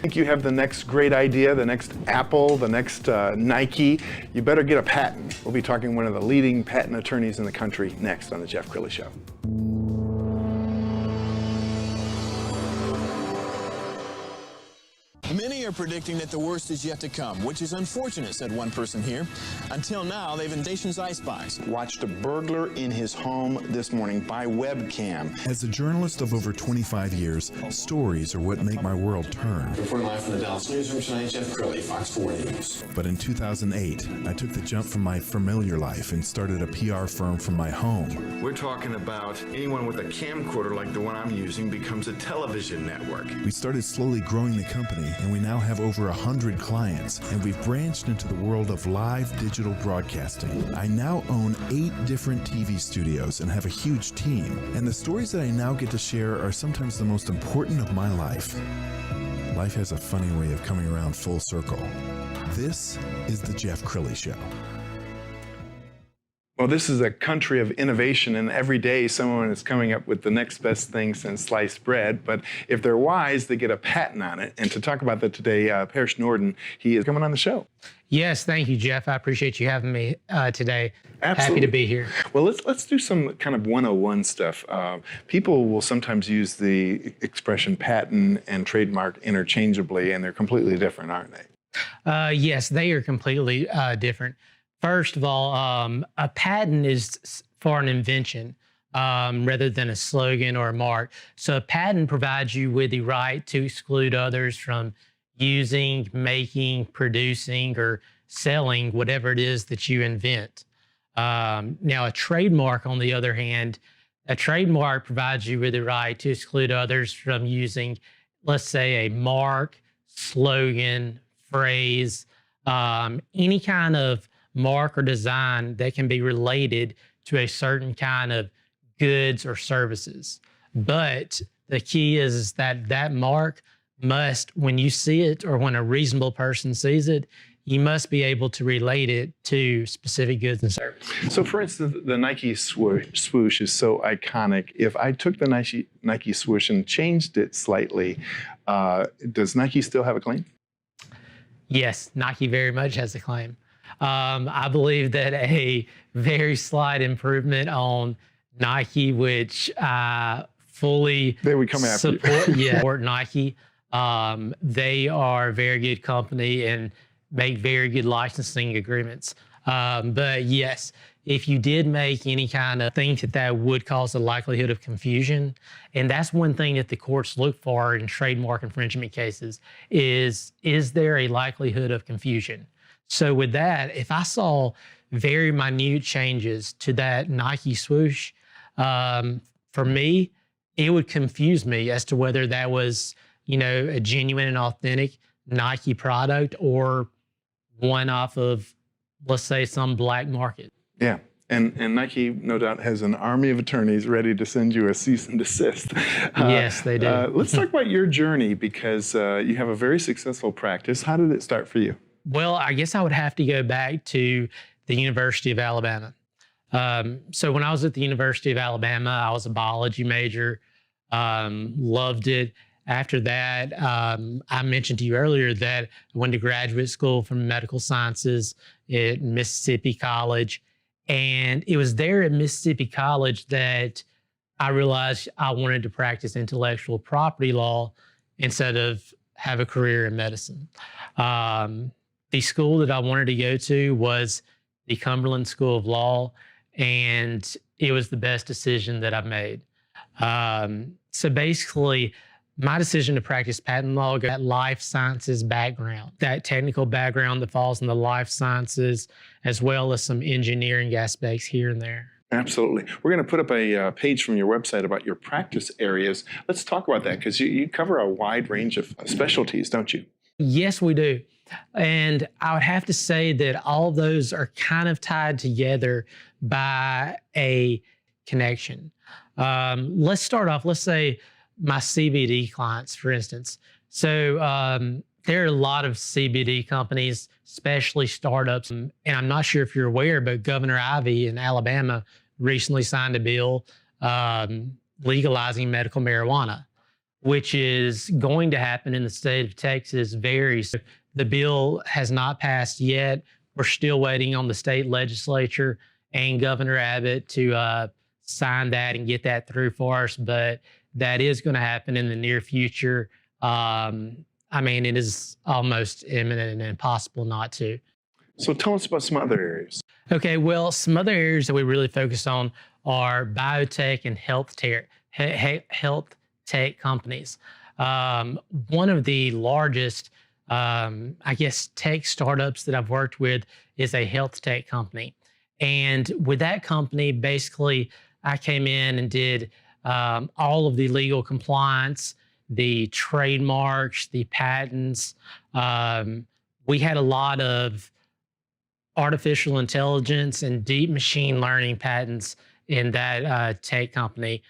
Think you have the next great idea, the next Apple, the next Nike? You better get a patent. We'll be talking to one of the leading patent attorneys in the country next on the Jeff Crilley Show. Many are predicting that the worst is yet to come, which is unfortunate, said one person here. Until now, they've been nation's ice spies. Watched a burglar in his home this morning by webcam. As a journalist of over 25 years, stories are what make my world turn. Reporting live from the Dallas newsroom tonight, Jeff Crilley, Fox 4 News. But in 2008, I took the jump from my familiar life and started a PR firm from my home. We're talking about anyone with a camcorder like the one I'm using becomes a television network. We started slowly growing the company, and we now have over 100 clients, and we've branched into the world of live digital broadcasting. I now own 8 different TV studios and have a huge team, and the stories that I now get to share are sometimes the most important of my life. Life has a funny way of coming around full circle. This is the Jeff Crilley Show. Well, this is a country of innovation, and every day someone is coming up with the next best thing since sliced bread. But if they're wise, they get a patent on it. And to talk about that today, Parrish Nordan, he is coming on the show. Yes, thank you, Jeff. I appreciate you having me today. Absolutely. Happy to be here. Well, let's do some kind of 101 stuff. People will sometimes use the expression patent and trademark interchangeably, and they're completely different, aren't they? Yes, they are completely different. First of all, a patent is for an invention rather than a slogan or a mark. So a patent provides you with the right to exclude others from using, making, producing, or selling whatever it is that you invent. Now, a trademark, on the other hand, a trademark provides you with the right to exclude others from using, let's say, a mark, slogan, phrase, any kind of mark or design that can be related to a certain kind of goods or services. But the key is that that mark must, when you see it or when a reasonable person sees it, you must be able to relate it to specific goods and services. So for instance, the Nike swoosh is so iconic. If I took the Nike swoosh and changed it slightly, does Nike still have a claim? Yes, Nike very much has a claim. I believe that a very slight improvement on Nike, which I fully support Nike. They are a very good company and make very good licensing agreements. But yes, if you did make any kind of thing that would cause a likelihood of confusion, and that's one thing that the courts look for in trademark infringement cases, is there a likelihood of confusion? So with that, if I saw very minute changes to that Nike swoosh, for me, it would confuse me as to whether that was, a genuine and authentic Nike product or one off of, let's say, some black market. Yeah. And Nike, no doubt, has an army of attorneys ready to send you a cease and desist. Yes, they do. Let's talk about your journey, because you have a very successful practice. How did it start for you? Well, I guess I would have to go back to the University of Alabama. So when I was at the University of Alabama, I was a biology major, loved it. After that, I mentioned to you earlier that I went to graduate school from medical sciences at Mississippi College. And it was there at Mississippi College that I realized I wanted to practice intellectual property law instead of have a career in medicine. The school that I wanted to go to was the Cumberland School of Law, and it was the best decision that I've made. So basically, my decision to practice patent law got that life sciences background, that technical background that falls in the life sciences, as well as some engineering aspects here and there. Absolutely. We're going to put up a page from your website about your practice areas. Let's talk about that, because you cover a wide range of specialties, don't you? Yes, we do. And I would have to say that all of those are kind of tied together by a connection. Let's start off, let's say my CBD clients, for instance. So there are a lot of CBD companies, especially startups. And I'm not sure if you're aware, but Governor Ivey in Alabama recently signed a bill legalizing medical marijuana. which is going to happen in the state of Texas, varies. The bill has not passed yet. We're still waiting on the state legislature and Governor Abbott to sign that and get that through for us, but that is going to happen in the near future. I mean, it is almost imminent and impossible not to. So tell us about some other areas. Okay, well, some other areas that we really focus on are biotech and health tech companies. One of the largest, I guess, tech startups that I've worked with is a health tech company. And with that company, basically, I came in and did all of the legal compliance, the trademarks, the patents. We had a lot of artificial intelligence and deep machine learning patents in that tech company,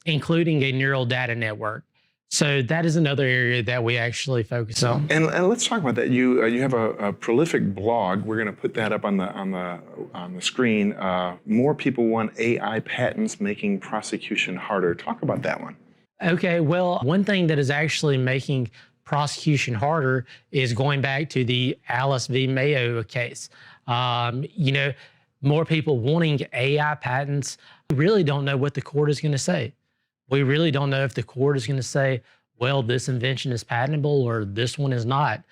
including a neural data network. So that is another area that we actually focus on. And let's talk about that. You have a prolific blog. We're going to put that up on the screen. More people want AI patents making prosecution harder. Talk about that one. Okay, well, one thing that is actually making prosecution harder is going back to the Alice v. Mayo case. More people wanting AI patents. We really don't know what the court is going to say. We really don't know if the court is going to say, well, this invention is patentable or this one is not.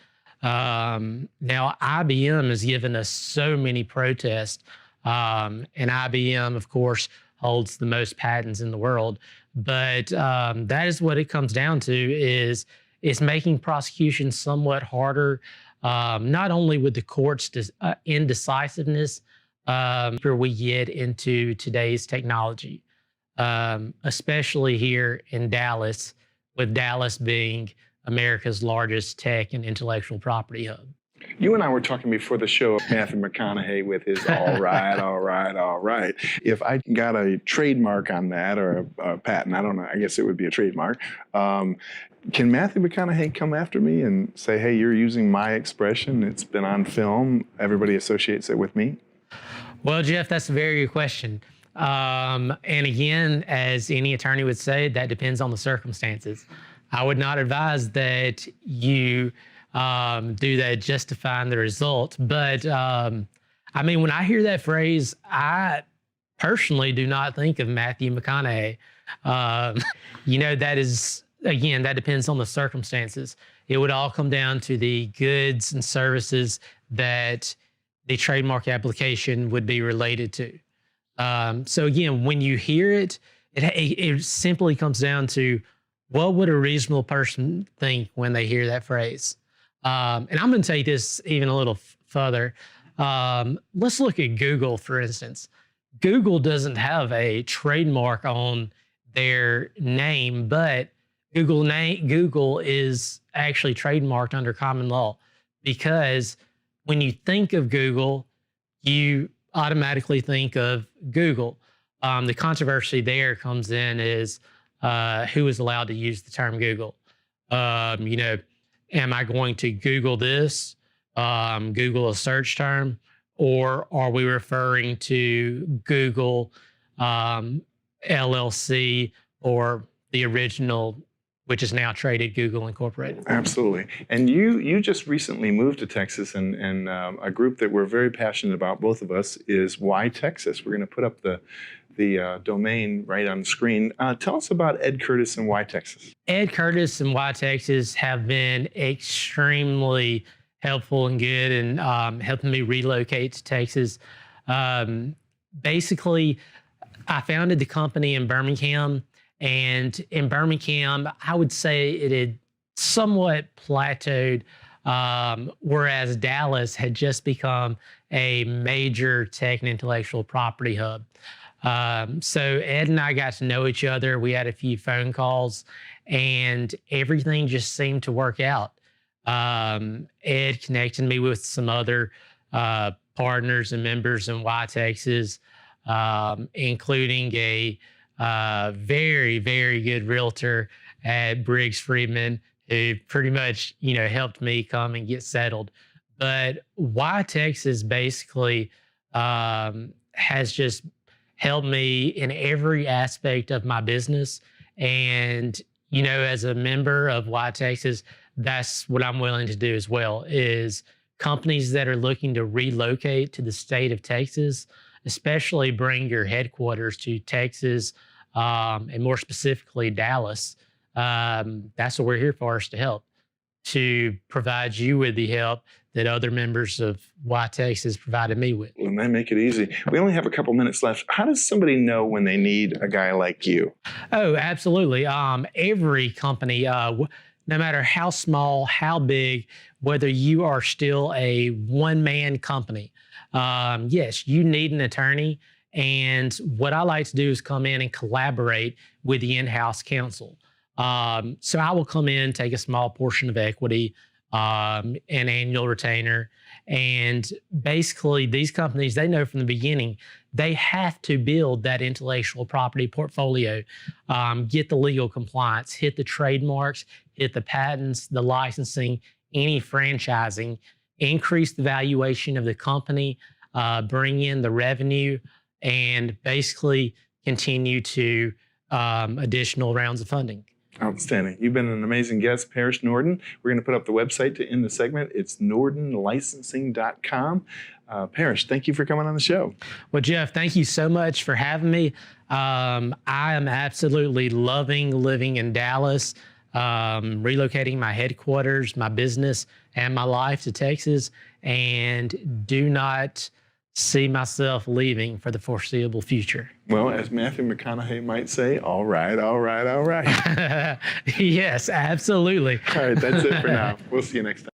Now, IBM has given us so many protests, and IBM, of course, holds the most patents in the world. But that is what it comes down to, is it's making prosecution somewhat harder, not only with the court's indecisiveness, where we get into today's technology, especially here in Dallas, with Dallas being America's largest tech and intellectual property hub. You and I were talking before the show, Matthew McConaughey with his all right, all right, all right. If I got a trademark on that, or a patent, I don't know, I guess it would be a trademark. Can Matthew McConaughey come after me and say, hey, you're using my expression, it's been on film, everybody associates it with me? Well, Jeff, that's a very good question. And again, as any attorney would say, that depends on the circumstances. I would not advise that you do that just to find the result. But I mean, when I hear that phrase, I personally do not think of Matthew McConaughey. That is, again, that depends on the circumstances. It would all come down to the goods and services that the trademark application would be related to. So again, when you hear it, it simply comes down to, what would a reasonable person think when they hear that phrase? And I'm going to take this even a little further. Let's look at Google, for instance. Google doesn't have a trademark on their name, but Google is actually trademarked under common law, because when you think of Google, you automatically think of Google. The controversy there comes in is who is allowed to use the term Google. Am I going to Google this, Google a search term, or are we referring to Google LLC, or the original, which is now traded Google Incorporated? Absolutely. And you just recently moved to Texas, and a group that we're very passionate about, both of us, is Why Texas. We're going to put up the domain right on the screen. Tell us about Ed Curtis and Why Texas. Ed Curtis and Why Texas have been extremely helpful and good in helping me relocate to Texas. Basically, I founded the company in Birmingham, and in Birmingham, I would say it had somewhat plateaued, whereas Dallas had just become a major tech and intellectual property hub. So Ed and I got to know each other. We had a few phone calls, and everything just seemed to work out. Ed connected me with some other partners and members in Why Texas, including a very, very good realtor at Briggs Friedman, who pretty much, helped me come and get settled. But Why Texas basically has just helped me in every aspect of my business. And, as a member of Why Texas, that's what I'm willing to do as well, is companies that are looking to relocate to the state of Texas, especially bring your headquarters to Texas, and more specifically Dallas. That's what we're here for, is to help, to provide you with the help that other members of Why Texas provided me with. And they make it easy. We only have a couple minutes left. How does somebody know when they need a guy like you? Oh, absolutely. Every company, no matter how small, how big, whether you are still a one-man company, yes, you need an attorney. And what I like to do is come in and collaborate with the in-house counsel. So I will come in, take a small portion of equity, an annual retainer. And basically these companies, they know from the beginning, they have to build that intellectual property portfolio, get the legal compliance, hit the trademarks, hit the patents, the licensing, any franchising, increase the valuation of the company, bring in the revenue, and basically continue to additional rounds of funding. Outstanding. You've been an amazing guest, Parrish Nordan. We're going to put up the website to end the segment. It's nordanlicensing.com. Parrish, thank you for coming on the show. Well, Jeff, thank you so much for having me. I am absolutely loving living in Dallas, relocating my headquarters, my business, and my life to Texas, and do not see myself leaving for the foreseeable future. Well, as Matthew McConaughey might say, all right, all right, all right. Yes, absolutely. All right, that's it for now. We'll see you next time.